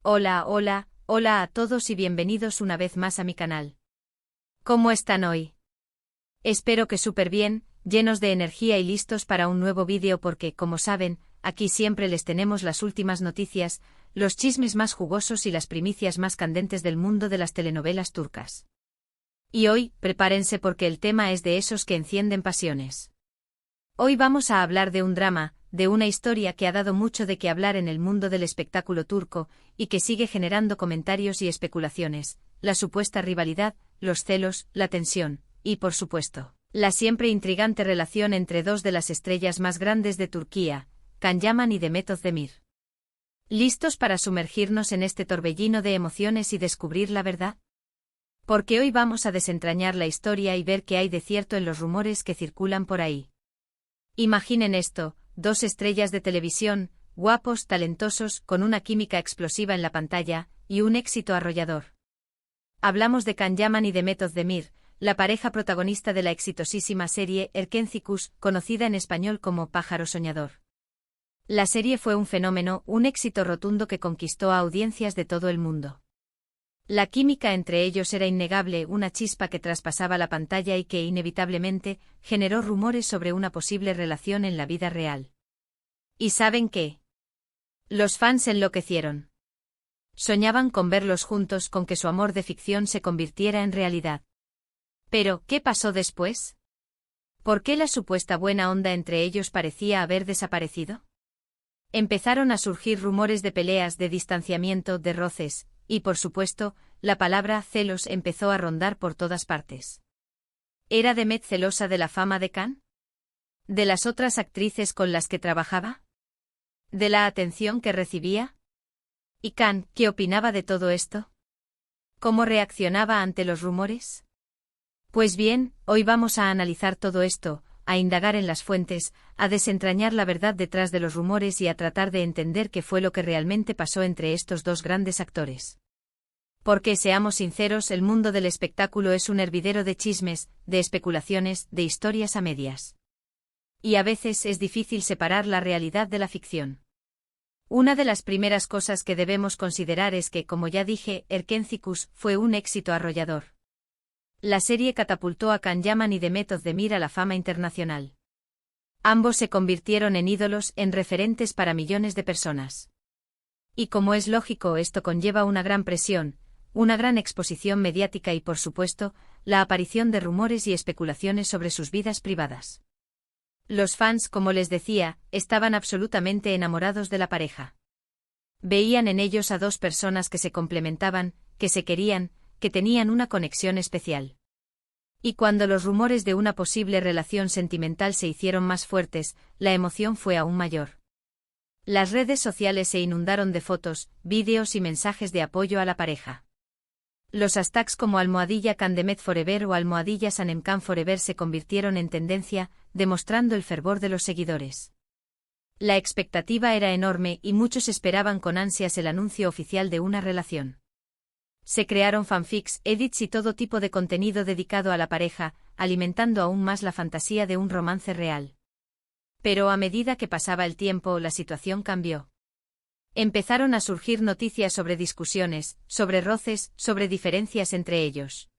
Hola, hola, hola a todos y bienvenidos una vez más a mi canal. ¿Cómo están hoy? Espero que súper bien, llenos de energía y listos para un nuevo vídeo porque, como saben, aquí siempre les tenemos las últimas noticias, los chismes más jugosos y las primicias más candentes del mundo de las telenovelas turcas. Y hoy, prepárense porque el tema es de esos que encienden pasiones. Hoy vamos a hablar de un drama, de una historia que ha dado mucho de qué hablar en el mundo del espectáculo turco, y que sigue generando comentarios y especulaciones, la supuesta rivalidad, los celos, la tensión, y por supuesto, la siempre intrigante relación entre dos de las estrellas más grandes de Turquía, Can Yaman y Demet Özdemir. ¿Listos para sumergirnos en este torbellino de emociones y descubrir la verdad? Porque hoy vamos a desentrañar la historia y ver qué hay de cierto en los rumores que circulan por ahí. Imaginen esto, dos estrellas de televisión, guapos, talentosos, con una química explosiva en la pantalla, y un éxito arrollador. Hablamos de Can Yaman y Demet Özdemir, la pareja protagonista de la exitosísima serie Erkencikus, conocida en español como Pájaro Soñador. La serie fue un fenómeno, un éxito rotundo que conquistó a audiencias de todo el mundo. La química entre ellos era innegable, una chispa que traspasaba la pantalla y que, inevitablemente, generó rumores sobre una posible relación en la vida real. ¿Y saben qué? Los fans enloquecieron. Soñaban con verlos juntos, con que su amor de ficción se convirtiera en realidad. Pero, ¿qué pasó después? ¿Por qué la supuesta buena onda entre ellos parecía haber desaparecido? Empezaron a surgir rumores de peleas, de distanciamiento, de roces, y por supuesto, la palabra celos empezó a rondar por todas partes. ¿Era Demet celosa de la fama de Can? ¿De las otras actrices con las que trabajaba? ¿De la atención que recibía? ¿Y Can, qué opinaba de todo esto? ¿Cómo reaccionaba ante los rumores? Pues bien, hoy vamos a analizar todo esto, a indagar en las fuentes, a desentrañar la verdad detrás de los rumores y a tratar de entender qué fue lo que realmente pasó entre estos dos grandes actores. Porque, seamos sinceros, el mundo del espectáculo es un hervidero de chismes, de especulaciones, de historias a medias. Y a veces es difícil separar la realidad de la ficción. Una de las primeras cosas que debemos considerar es que, como ya dije, Erkencikus fue un éxito arrollador. La serie catapultó a Can Yaman y Demet Özdemir a la fama internacional. Ambos se convirtieron en ídolos, en referentes para millones de personas. Y como es lógico, esto conlleva una gran presión, una gran exposición mediática y, por supuesto, la aparición de rumores y especulaciones sobre sus vidas privadas. Los fans, como les decía, estaban absolutamente enamorados de la pareja. Veían en ellos a dos personas que se complementaban, que se querían, que tenían una conexión especial. Y cuando los rumores de una posible relación sentimental se hicieron más fuertes, la emoción fue aún mayor. Las redes sociales se inundaron de fotos, vídeos y mensajes de apoyo a la pareja. Los hashtags como #CanDemet Forever o #SanemCan Forever se convirtieron en tendencia, demostrando el fervor de los seguidores. La expectativa era enorme y muchos esperaban con ansias el anuncio oficial de una relación. Se crearon fanfics, edits y todo tipo de contenido dedicado a la pareja, alimentando aún más la fantasía de un romance real. Pero a medida que pasaba el tiempo, la situación cambió. Empezaron a surgir noticias sobre discusiones, sobre roces, sobre diferencias entre ellos.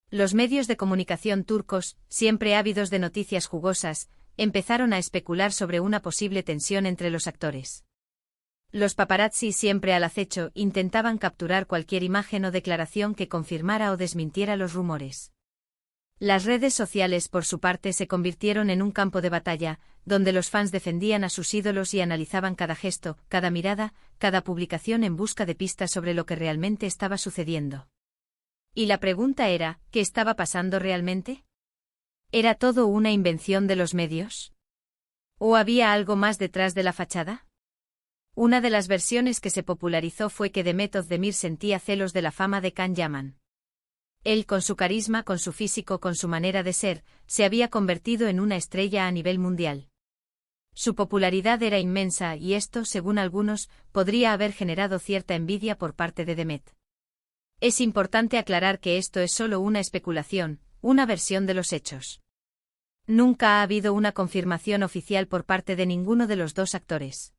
Los medios de comunicación turcos, siempre ávidos de noticias jugosas, empezaron a especular sobre una posible tensión entre los actores. Los paparazzi, siempre al acecho, intentaban capturar cualquier imagen o declaración que confirmara o desmintiera los rumores. Las redes sociales, por su parte, se convirtieron en un campo de batalla, donde los fans defendían a sus ídolos y analizaban cada gesto, cada mirada, cada publicación en busca de pistas sobre lo que realmente estaba sucediendo. Y la pregunta era, ¿qué estaba pasando realmente? ¿Era todo una invención de los medios? ¿O había algo más detrás de la fachada? Una de las versiones que se popularizó fue que Demet Özdemir sentía celos de la fama de Can Yaman. Él, con su carisma, con su físico, con su manera de ser, se había convertido en una estrella a nivel mundial. Su popularidad era inmensa y esto, según algunos, podría haber generado cierta envidia por parte de Demet. Es importante aclarar que esto es solo una especulación, una versión de los hechos. Nunca ha habido una confirmación oficial por parte de ninguno de los dos actores.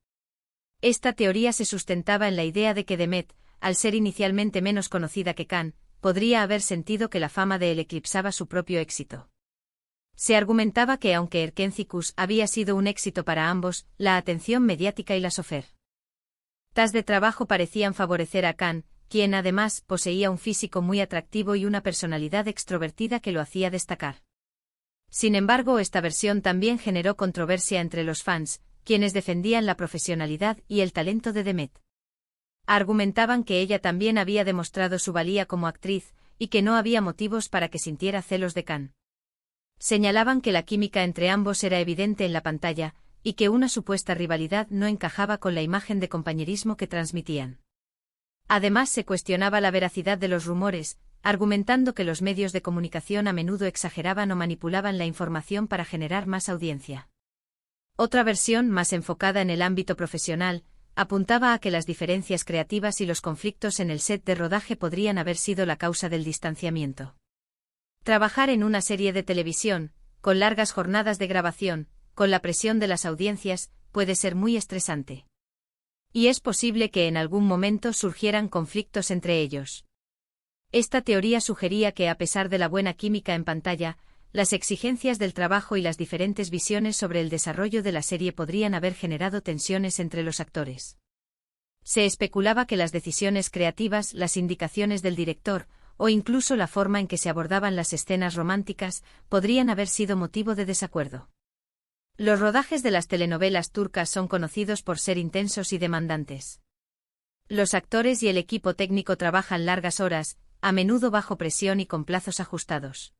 Esta teoría se sustentaba en la idea de que Demet, al ser inicialmente menos conocida que Khan, podría haber sentido que la fama de él eclipsaba su propio éxito. Se argumentaba que aunque Erkencicus había sido un éxito para ambos, la atención mediática y las ofertas de trabajo parecían favorecer a Khan, quien además poseía un físico muy atractivo y una personalidad extrovertida que lo hacía destacar. Sin embargo, esta versión también generó controversia entre los fans, quienes defendían la profesionalidad y el talento de Demet. Argumentaban que ella también había demostrado su valía como actriz, y que no había motivos para que sintiera celos de Khan. Señalaban que la química entre ambos era evidente en la pantalla, y que una supuesta rivalidad no encajaba con la imagen de compañerismo que transmitían. Además, se cuestionaba la veracidad de los rumores, argumentando que los medios de comunicación a menudo exageraban o manipulaban la información para generar más audiencia. Otra versión, más enfocada en el ámbito profesional, apuntaba a que las diferencias creativas y los conflictos en el set de rodaje podrían haber sido la causa del distanciamiento. Trabajar en una serie de televisión, con largas jornadas de grabación, con la presión de las audiencias, puede ser muy estresante. Y es posible que en algún momento surgieran conflictos entre ellos. Esta teoría sugería que, a pesar de la buena química en pantalla, las exigencias del trabajo y las diferentes visiones sobre el desarrollo de la serie podrían haber generado tensiones entre los actores. Se especulaba que las decisiones creativas, las indicaciones del director, o incluso la forma en que se abordaban las escenas románticas, podrían haber sido motivo de desacuerdo. Los rodajes de las telenovelas turcas son conocidos por ser intensos y demandantes. Los actores y el equipo técnico trabajan largas horas, a menudo bajo presión y con plazos ajustados.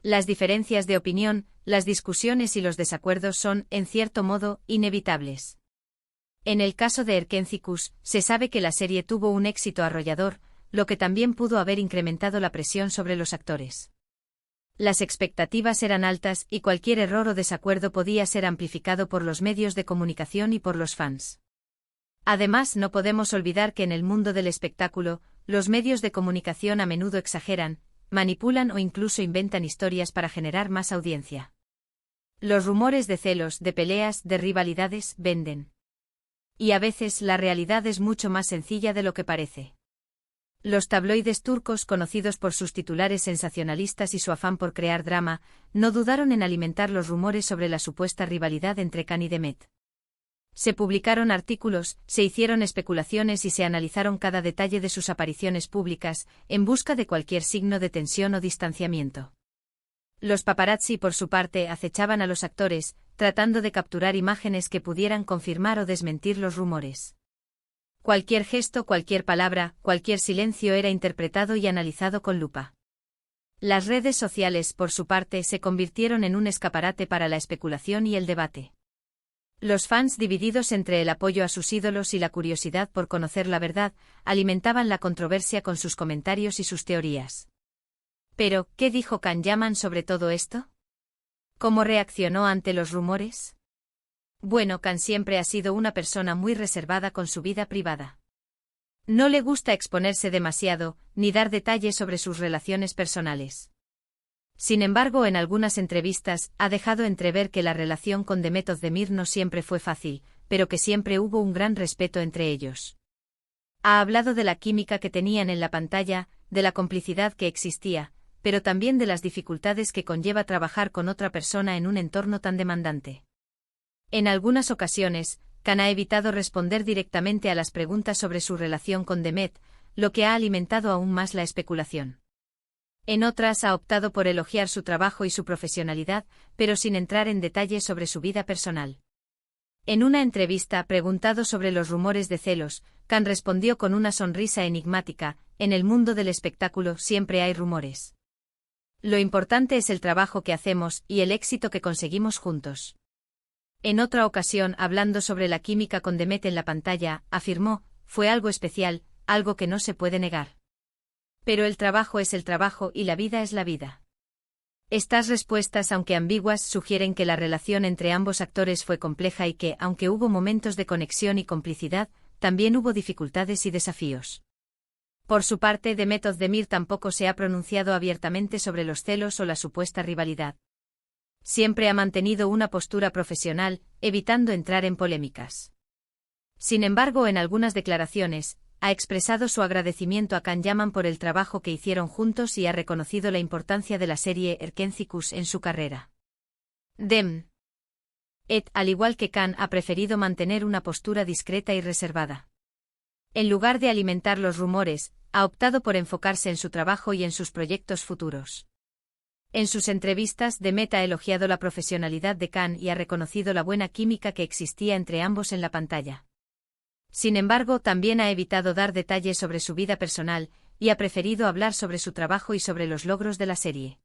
Las diferencias de opinión, las discusiones y los desacuerdos son, en cierto modo, inevitables. En el caso de Erkencicus, se sabe que la serie tuvo un éxito arrollador, lo que también pudo haber incrementado la presión sobre los actores. Las expectativas eran altas y cualquier error o desacuerdo podía ser amplificado por los medios de comunicación y por los fans. Además, no podemos olvidar que en el mundo del espectáculo, los medios de comunicación a menudo exageran, manipulan o incluso inventan historias para generar más audiencia. Los rumores de celos, de peleas, de rivalidades, venden. Y a veces la realidad es mucho más sencilla de lo que parece. Los tabloides turcos, conocidos por sus titulares sensacionalistas y su afán por crear drama, no dudaron en alimentar los rumores sobre la supuesta rivalidad entre Khan y Demet. Se publicaron artículos, se hicieron especulaciones y se analizaron cada detalle de sus apariciones públicas, en busca de cualquier signo de tensión o distanciamiento. Los paparazzi, por su parte, acechaban a los actores, tratando de capturar imágenes que pudieran confirmar o desmentir los rumores. Cualquier gesto, cualquier palabra, cualquier silencio era interpretado y analizado con lupa. Las redes sociales, por su parte, se convirtieron en un escaparate para la especulación y el debate. Los fans, divididos entre el apoyo a sus ídolos y la curiosidad por conocer la verdad, alimentaban la controversia con sus comentarios y sus teorías. Pero, ¿qué dijo Can Yaman sobre todo esto? ¿Cómo reaccionó ante los rumores? Bueno, Can siempre ha sido una persona muy reservada con su vida privada. No le gusta exponerse demasiado, ni dar detalles sobre sus relaciones personales. Sin embargo, en algunas entrevistas, ha dejado entrever que la relación con Demet Özdemir no siempre fue fácil, pero que siempre hubo un gran respeto entre ellos. Ha hablado de la química que tenían en la pantalla, de la complicidad que existía, pero también de las dificultades que conlleva trabajar con otra persona en un entorno tan demandante. En algunas ocasiones, Can ha evitado responder directamente a las preguntas sobre su relación con Demet, lo que ha alimentado aún más la especulación. En otras ha optado por elogiar su trabajo y su profesionalidad, pero sin entrar en detalles sobre su vida personal. En una entrevista, preguntado sobre los rumores de celos, Can respondió con una sonrisa enigmática: en el mundo del espectáculo siempre hay rumores. Lo importante es el trabajo que hacemos y el éxito que conseguimos juntos. En otra ocasión, hablando sobre la química con Demet en la pantalla, afirmó: fue algo especial, algo que no se puede negar. Pero el trabajo es el trabajo y la vida es la vida. Estas respuestas, aunque ambiguas, sugieren que la relación entre ambos actores fue compleja y que, aunque hubo momentos de conexión y complicidad, también hubo dificultades y desafíos. Por su parte, Demet Özdemir tampoco se ha pronunciado abiertamente sobre los celos o la supuesta rivalidad. Siempre ha mantenido una postura profesional, evitando entrar en polémicas. Sin embargo, en algunas declaraciones, ha expresado su agradecimiento a Can Yaman por el trabajo que hicieron juntos y ha reconocido la importancia de la serie Erkencicus en su carrera. Al igual que Can, ha preferido mantener una postura discreta y reservada. En lugar de alimentar los rumores, ha optado por enfocarse en su trabajo y en sus proyectos futuros. En sus entrevistas, Demet ha elogiado la profesionalidad de Can y ha reconocido la buena química que existía entre ambos en la pantalla. Sin embargo, también ha evitado dar detalles sobre su vida personal, y ha preferido hablar sobre su trabajo y sobre los logros de la serie.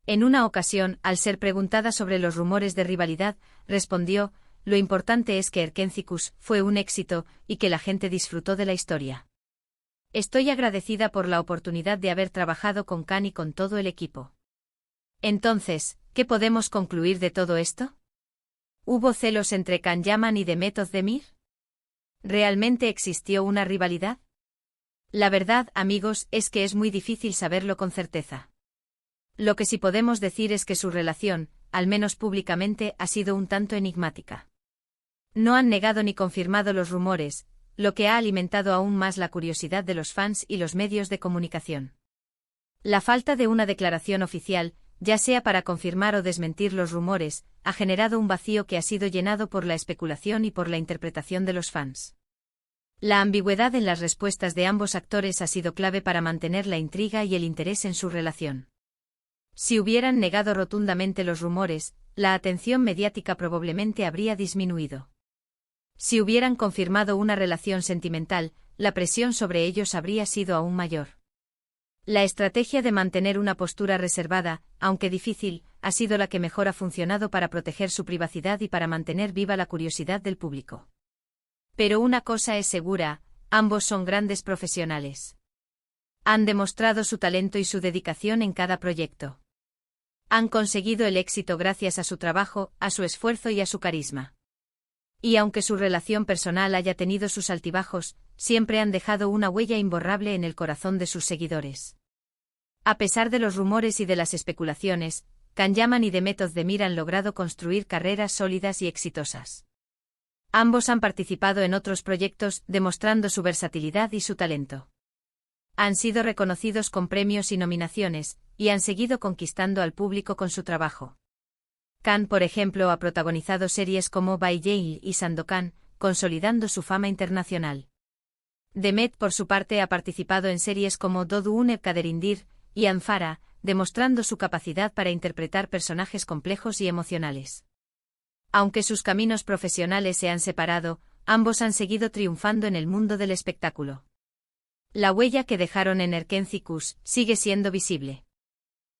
En una ocasión, al ser preguntada sobre los rumores de rivalidad, respondió: "Lo importante es que Erkencicus fue un éxito y que la gente disfrutó de la historia. Estoy agradecida por la oportunidad de haber trabajado con Can y con todo el equipo". Entonces, ¿qué podemos concluir de todo esto? ¿Hubo celos entre Can Yaman y Demet Özdemir? ¿Realmente existió una rivalidad? La verdad, amigos, es que es muy difícil saberlo con certeza. Lo que sí podemos decir es que su relación, al menos públicamente, ha sido un tanto enigmática. No han negado ni confirmado los rumores, lo que ha alimentado aún más la curiosidad de los fans y los medios de comunicación. La falta de una declaración oficial, ya sea para confirmar o desmentir los rumores, ha generado un vacío que ha sido llenado por la especulación y por la interpretación de los fans. La ambigüedad en las respuestas de ambos actores ha sido clave para mantener la intriga y el interés en su relación. Si hubieran negado rotundamente los rumores, la atención mediática probablemente habría disminuido. Si hubieran confirmado una relación sentimental, la presión sobre ellos habría sido aún mayor. La estrategia de mantener una postura reservada, aunque difícil, ha sido la que mejor ha funcionado para proteger su privacidad y para mantener viva la curiosidad del público. Pero una cosa es segura: ambos son grandes profesionales. Han demostrado su talento y su dedicación en cada proyecto. Han conseguido el éxito gracias a su trabajo, a su esfuerzo y a su carisma. Y aunque su relación personal haya tenido sus altibajos, siempre han dejado una huella imborrable en el corazón de sus seguidores. A pesar de los rumores y de las especulaciones, Can Yaman y Demet Özdemir han logrado construir carreras sólidas y exitosas. Ambos han participado en otros proyectos, demostrando su versatilidad y su talento. Han sido reconocidos con premios y nominaciones, y han seguido conquistando al público con su trabajo. Can, por ejemplo, ha protagonizado series como Bay Jail y Sandokan, consolidando su fama internacional. Demet, por su parte, ha participado en series como Dodun Kaderimdir y Anfara, demostrando su capacidad para interpretar personajes complejos y emocionales. Aunque sus caminos profesionales se han separado, ambos han seguido triunfando en el mundo del espectáculo. La huella que dejaron en Erkencicus sigue siendo visible.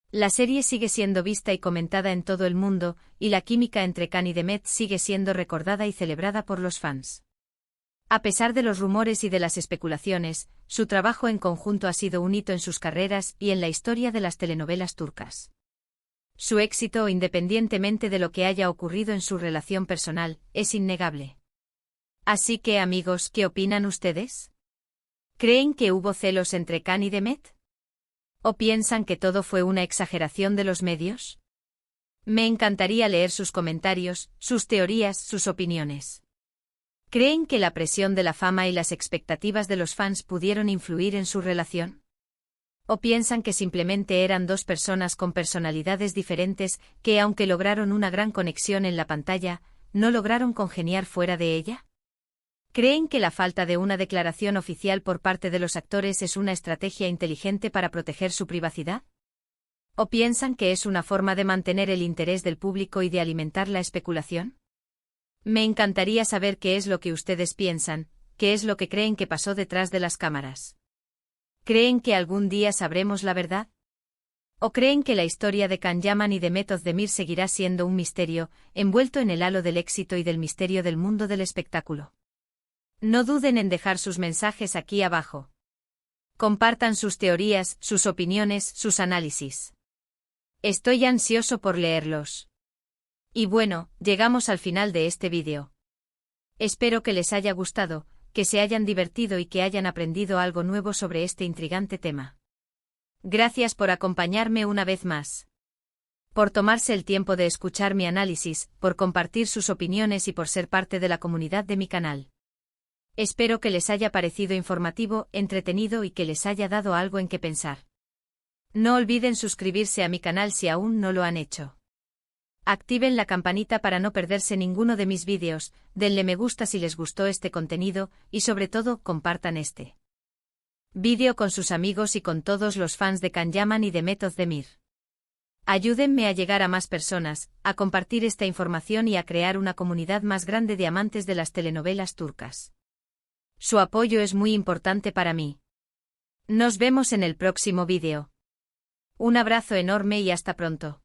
La serie sigue siendo vista y comentada en todo el mundo, y la química entre Can y Demet sigue siendo recordada y celebrada por los fans. A pesar de los rumores y de las especulaciones, su trabajo en conjunto ha sido un hito en sus carreras y en la historia de las telenovelas turcas. Su éxito, independientemente de lo que haya ocurrido en su relación personal, es innegable. Así que, amigos, ¿qué opinan ustedes? ¿Creen que hubo celos entre Can y Demet? ¿O piensan que todo fue una exageración de los medios? Me encantaría leer sus comentarios, sus teorías, sus opiniones. ¿Creen que la presión de la fama y las expectativas de los fans pudieron influir en su relación? ¿O piensan que simplemente eran dos personas con personalidades diferentes que, aunque lograron una gran conexión en la pantalla, no lograron congeniar fuera de ella? ¿Creen que la falta de una declaración oficial por parte de los actores es una estrategia inteligente para proteger su privacidad? ¿O piensan que es una forma de mantener el interés del público y de alimentar la especulación? Me encantaría saber qué es lo que ustedes piensan, qué es lo que creen que pasó detrás de las cámaras. ¿Creen que algún día sabremos la verdad? ¿O creen que la historia de Can Yaman y Demet Özdemir seguirá siendo un misterio, envuelto en el halo del éxito y del misterio del mundo del espectáculo? No duden en dejar sus mensajes aquí abajo. Compartan sus teorías, sus opiniones, sus análisis. Estoy ansioso por leerlos. Y bueno, llegamos al final de este vídeo. Espero que les haya gustado, que se hayan divertido y que hayan aprendido algo nuevo sobre este intrigante tema. Gracias por acompañarme una vez más. Por tomarse el tiempo de escuchar mi análisis, por compartir sus opiniones y por ser parte de la comunidad de mi canal. Espero que les haya parecido informativo, entretenido y que les haya dado algo en que pensar. No olviden suscribirse a mi canal si aún no lo han hecho. Activen la campanita para no perderse ninguno de mis vídeos, denle me gusta si les gustó este contenido, y sobre todo, compartan este vídeo con sus amigos y con todos los fans de Can Yaman y de Method Demir. Ayúdenme a llegar a más personas, a compartir esta información y a crear una comunidad más grande de amantes de las telenovelas turcas. Su apoyo es muy importante para mí. Nos vemos en el próximo vídeo. Un abrazo enorme y hasta pronto.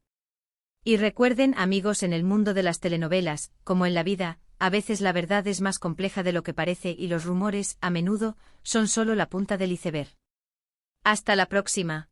Y recuerden, amigos, en el mundo de las telenovelas, como en la vida, a veces la verdad es más compleja de lo que parece y los rumores, a menudo, son solo la punta del iceberg. Hasta la próxima.